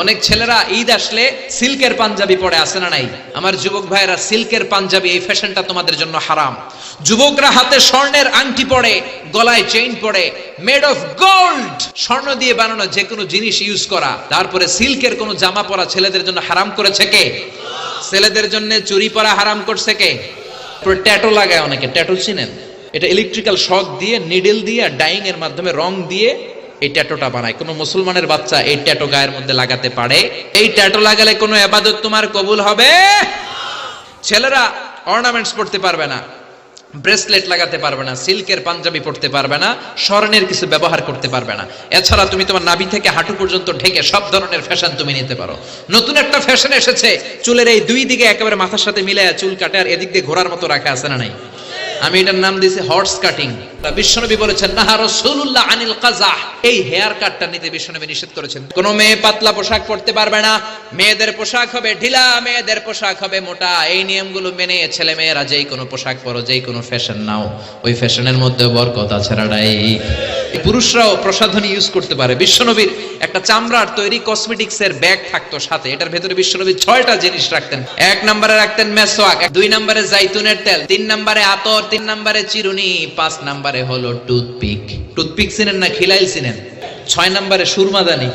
অনেক ছেলেরা ঈদ আসলে সিল্কের পাঞ্জাবি পরে আসে না নাই? আমার যুবক ভাইরা, সিল্কের পাঞ্জাবি এই ফ্যাশনটা তোমাদের জন্য হারাম। যুবকরা হাতে স্বর্ণের আংটি পরে, গলায় চেইন পরে, মেড অফ গোল্ড, স্বর্ণ দিয়ে বানানো যে কোনো জিনিস ইউজ করা, তারপরে সিল্কের কোনো জামা পরা ছেলেদের জন্য হারাম করেছে কে? ছেলেদের জন্য চুরি পরা হারাম করছে কে? ট্যাটু লাগায় অনেকে, ট্যাটু চিনেন? এটা ইলেকট্রিক্যাল শক দিয়ে, নিডল দিয়ে, ডাইং এর মাধ্যমে রং দিয়ে এই ট্যাটুটা বানায়। কোন মুসলমানের বাচ্চা এই ট্যাটু গায়ের মধ্যে লাগাতে পারে? এই ট্যাটু লাগালে কোনো ইবাদত তোমার কবুল হবে? ছেলেরা অর্নামেন্টস পড়তে পারবে না, ব্রেসলেট লাগাতে পারবে না, সিল্কের পাঞ্জাবি পড়তে পারবে না, স্বর্ণের কিছু ব্যবহার করতে পারবে না। এছাড়া তুমি তোমার নাভি থেকে হাঁটু পর্যন্ত ঢেকে সব ধরনের ফ্যাশন তুমি নিতে পারো। নতুন একটা ফ্যাশন এসেছে, চুলের এই দুই দিকে একেবারে মাথার সাথে মিলায়া চুল কাটে, আর এদিক দিয়ে ঘোড়ার মতো রাখা আছে না নাই? আমি এটার নাম দিয়েছি হর্স কাটিং। বিশ্বনবী বলেছেন নাহা রাসূলুল্লাহ আনিল কাযাহ, এই হেয়ার কাটটা নিতে বিশ্বনবী নিষেধ করেছেন। কোন মেয়ে পাতলা পোশাক পরতে পারবে না, মেয়েদের পোশাক হবে ঢিলা, মেয়েদের পোশাক হবে মোটা। এই নিয়মগুলো মেনে ছেলে মেয়েরা যেই কোনো পোশাক পরো, যেই কোনো ফ্যাশন নাও, ওই ফ্যাশনের মধ্যে বরকত আছে রাডাই। পুরুষরাও প্রসাধনী ইউজ করতে পারে। বিশ্বনবীর একটা চামড়ার তৈরি কসমেটিক্স এর ব্যাগ থাকতো সাথে, এটার ভেতরে বিশ্বনবী 6টা জিনিস রাখতেন। 1 নম্বরে রাখতেন মেসওয়াক, 2 নম্বরে জাইতুনের তেল, 3 নম্বরে আতর, 3 নম্বরে চিরুনি, 5 নম্বরে হলো টুথপিক। টুথপিক চিনেন না? খিলাইল চিনেন? 6 নম্বরে সুরমাদানি।